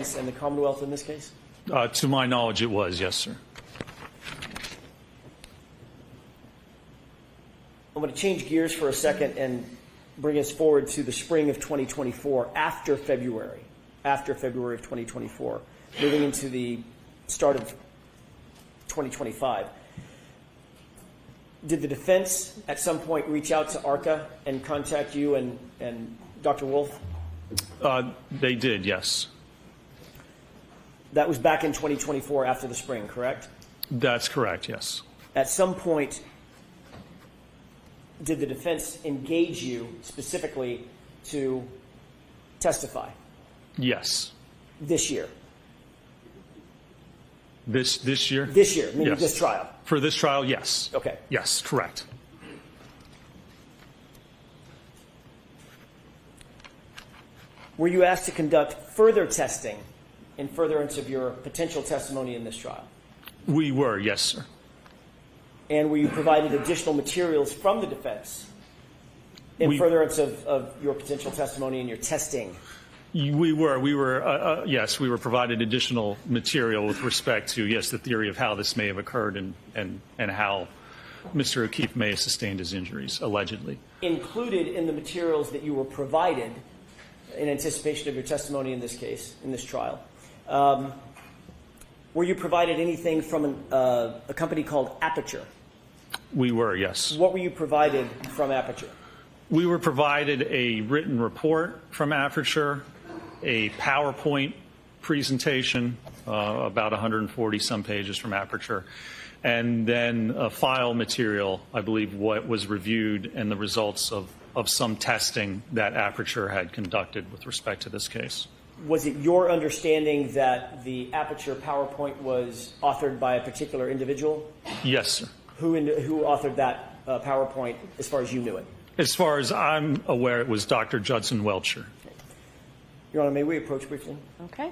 and the Commonwealth in this case? To my knowledge, it was, yes, sir. I'm going to change gears for a second and bring us forward to the spring of 2024, after February of 2024, moving into the start of 2025. Did the defense at some point reach out to ARCA and contact you and Dr. Wolf? They did, yes. That was back in 2024 after the spring, correct? That's correct, yes. At some point, did the defense engage you specifically to testify? Yes. This year? This year? This year, meaning yes. This trial? For this trial, yes. Okay. Yes, correct. Were you asked to conduct further testing in furtherance of your potential testimony in this trial? We were, yes, sir. And were you provided additional materials from the defense in furtherance of your potential testimony and your testing? We were, yes, we were provided additional material with respect to, yes, the theory of how this may have occurred and how Mr. O'Keefe may have sustained his injuries, allegedly. Included in the materials that you were provided in anticipation of your testimony in this case, in this trial, were you provided anything from a company called Aperture? We were, yes. What were you provided from Aperture? We were provided a written report from Aperture, a PowerPoint presentation, about 140 some pages from Aperture, and then a file material, I believe, what was reviewed and the results of some testing that Aperture had conducted with respect to this case. Was it your understanding that the Aperture PowerPoint was authored by a particular individual? Yes, sir. Who authored that PowerPoint as far as you knew it? As far as I'm aware, it was Dr. Judson Welcher. Okay. Your Honor, may we approach briefly? Okay.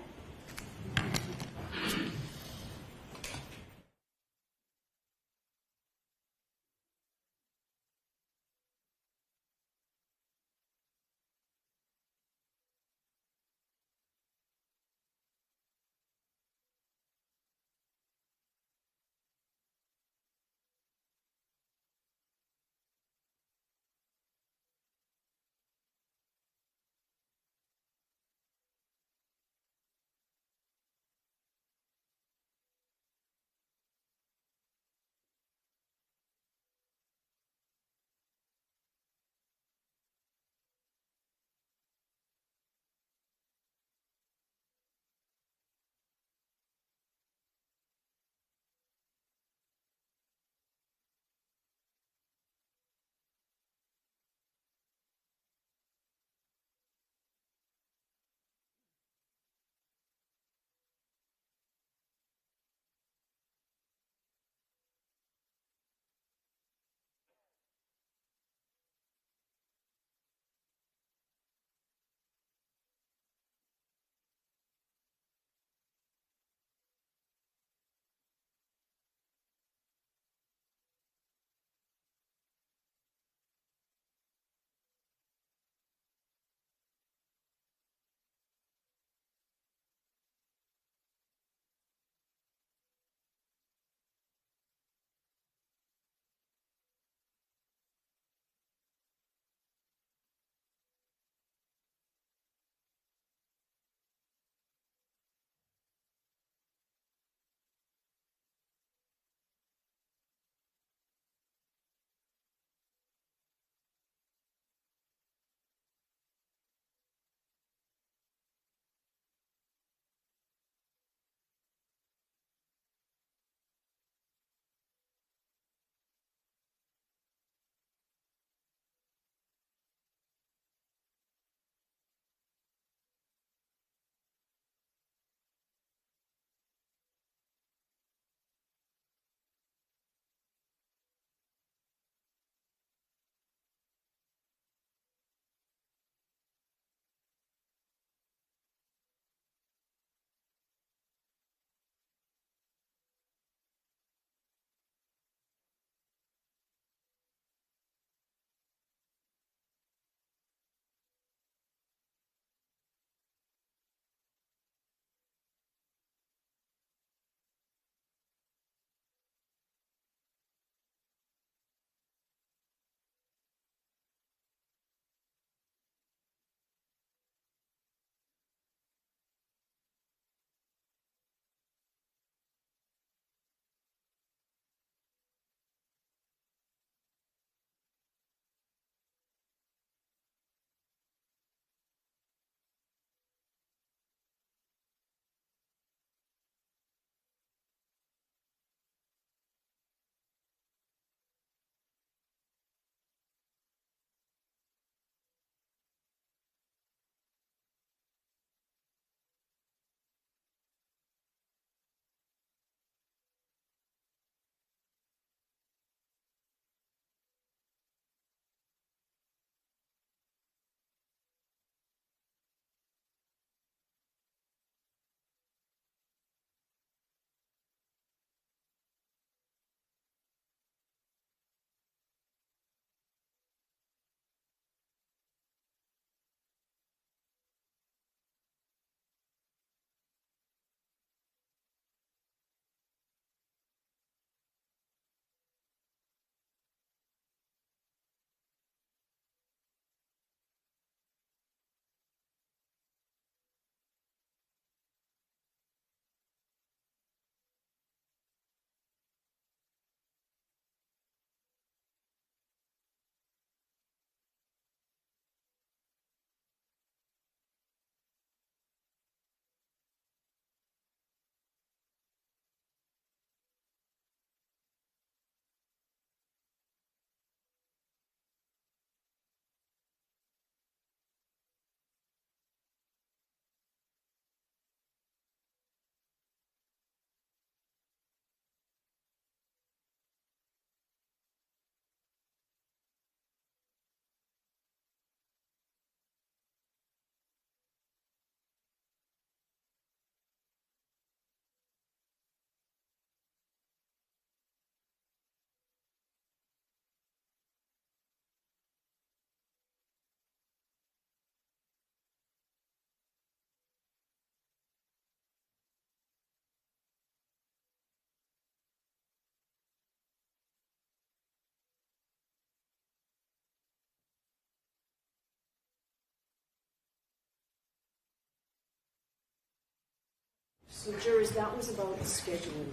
So jurors, that was about scheduling.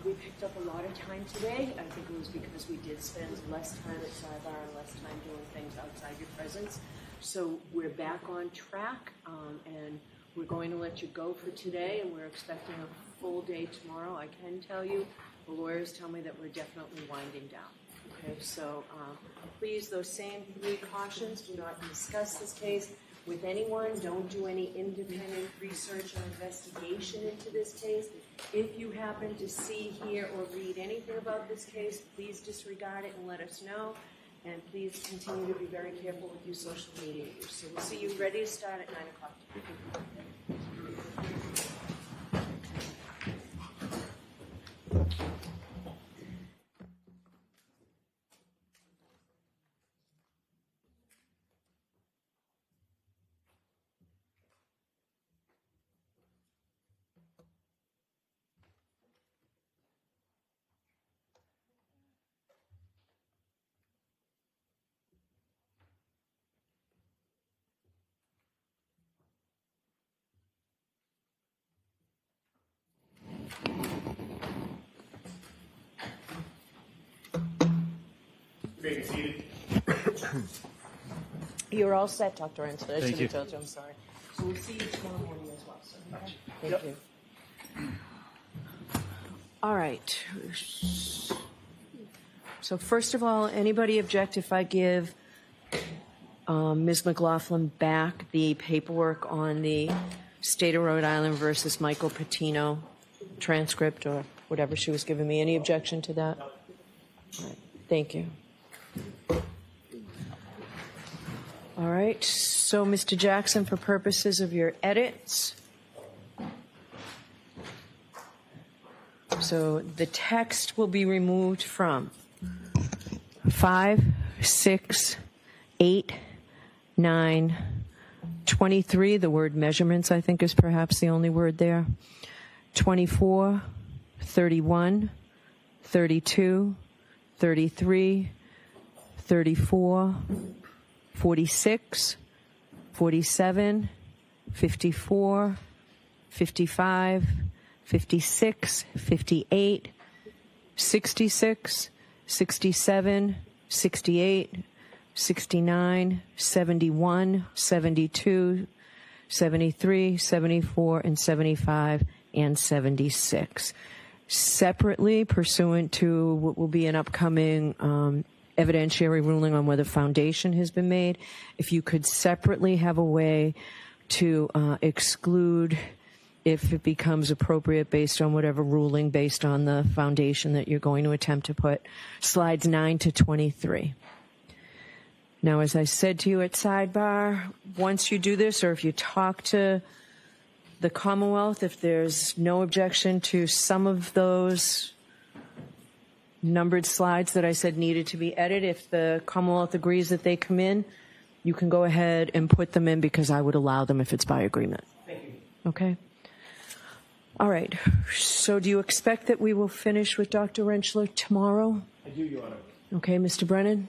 We picked up a lot of time today. I think it was because we did spend less time at sidebar and less time doing things outside your presence. So we're back on track, and we're going to let you go for today, and we're expecting a full day tomorrow. I can tell you, the lawyers tell me that we're definitely winding down. Okay, so please, those same 3 cautions: do not discuss this case with anyone. Don't do any independent research or investigation into this case. If you happen to see, hear, or read anything about this case, please disregard it and let us know. And please continue to be very careful with your social media use. So we'll see you ready to start at 9 o'clock. You're all set, Dr. Rensler. I should have told you. I'm sorry. So we'll see you tomorrow morning as well, sir. Okay? Thank you. All right. So first of all, anybody object if I give Ms. McLaughlin back the paperwork on the State of Rhode Island versus Michael Patino transcript or whatever she was giving me? Any objection to that? All right. Thank you. All right, so Mr. Jackson, for purposes of your edits, so the text will be removed from 5, 6, 8, 9, 23. The word measurements, I think, is perhaps the only word there. 24, 31, 32, 33, 34, 46, 47, 54, 55, 56, 58, 66, 67, 68, 69, 71, 72, 73, 74, and 75, and 76. Separately, pursuant to what will be an upcoming evidentiary ruling on whether foundation has been made, if you could separately have a way to exclude, if it becomes appropriate based on whatever ruling, based on the foundation that you're going to attempt to put, slides 9 to 23. Now, as I said to you at sidebar, once you do this, or if you talk to the Commonwealth, if there's no objection to some of those numbered slides that I said needed to be edited, if the Commonwealth agrees that they come in, you can go ahead and put them in, because I would allow them if it's by agreement. Thank you. Okay? All right. So do you expect that we will finish with Dr. Rentschler tomorrow? I do, Your Honor. Okay, Mr. Brennan?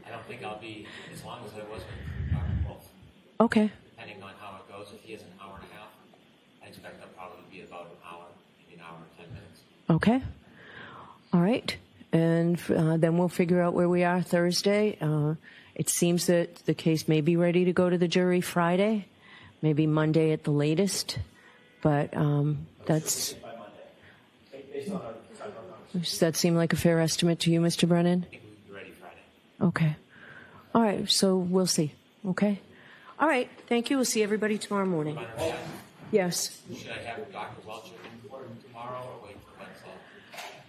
I don't think I'll be as long as I was with Dr. Wolf. Okay. Depending on how it goes, if he has an hour and a half, I expect I'll probably be about an hour, maybe an hour and 10 minutes. Okay. All right. And then we'll figure out where we are Thursday. It seems that the case may be ready to go to the jury Friday, maybe Monday at the latest. But that's... By Monday, based on our Does that seem like a fair estimate to you, Mr. Brennan? I think we'll be ready Friday. Okay. All right. So we'll see. Okay. All right. Thank you. We'll see everybody tomorrow morning. Yes. Should I have Dr. Welcher in for tomorrow or wait for Wednesday?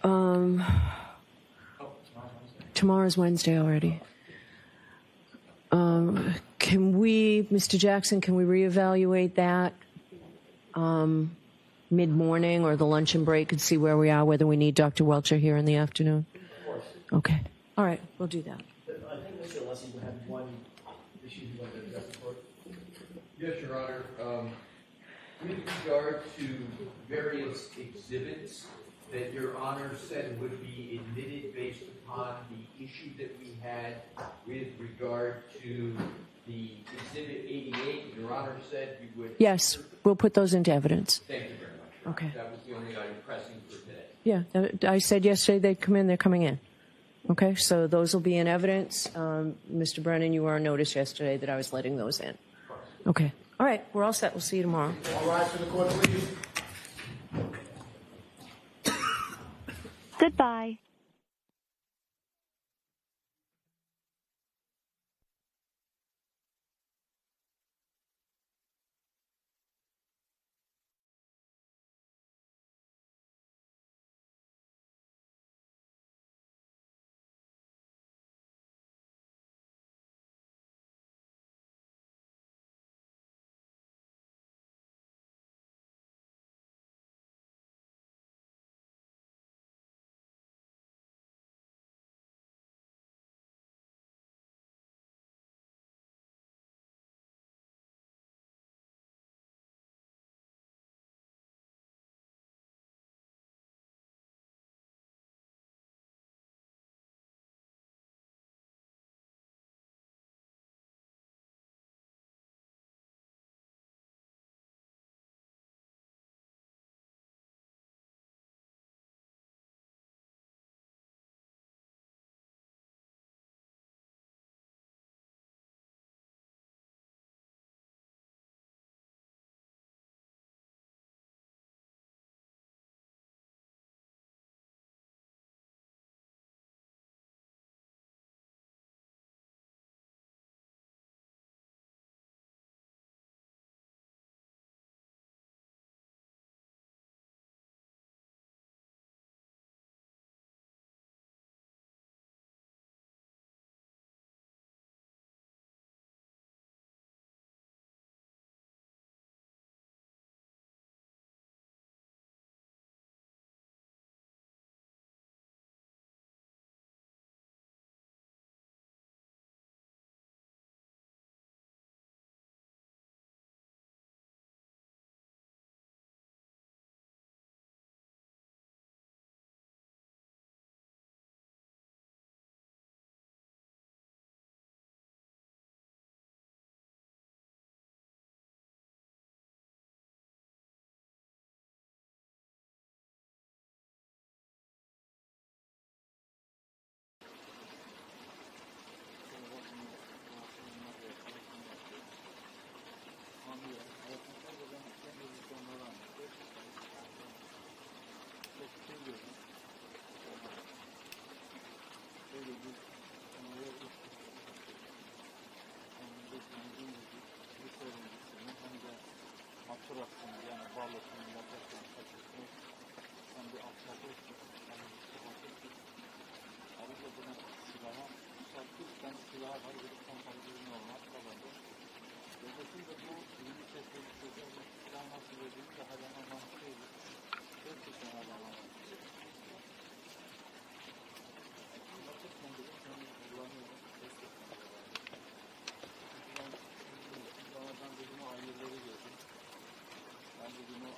Um, Oh, tomorrow's Wednesday. tomorrow's Wednesday already. Can we, Mr. Jackson, can we reevaluate that mid-morning or the luncheon break and see where we are, whether we need Dr. Welcher here in the afternoon? Of course. Okay. All right. We'll do that. I think Mr. Alessi would have one issue he wanted to address before. Yes, Your Honor. With regard to various exhibits that Your Honor said would be admitted based upon the issue that we had with regard to the Exhibit 88, Your Honor said you would. Yes, we'll put those into evidence. Thank you very much, Your Honor. Okay. That was the only item pressing for today. Yeah, I said yesterday they'd come in. They're coming in. Okay, so those will be in evidence. Mr. Brennan, you were on notice yesterday that I was letting those in. Okay. All right, we're all set. We'll see you tomorrow. All rise for the court, please. Goodbye.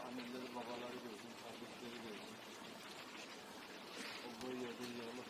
Anneleri, babaları gördüm, kardeşleri gördüm. O boy yerde yaralı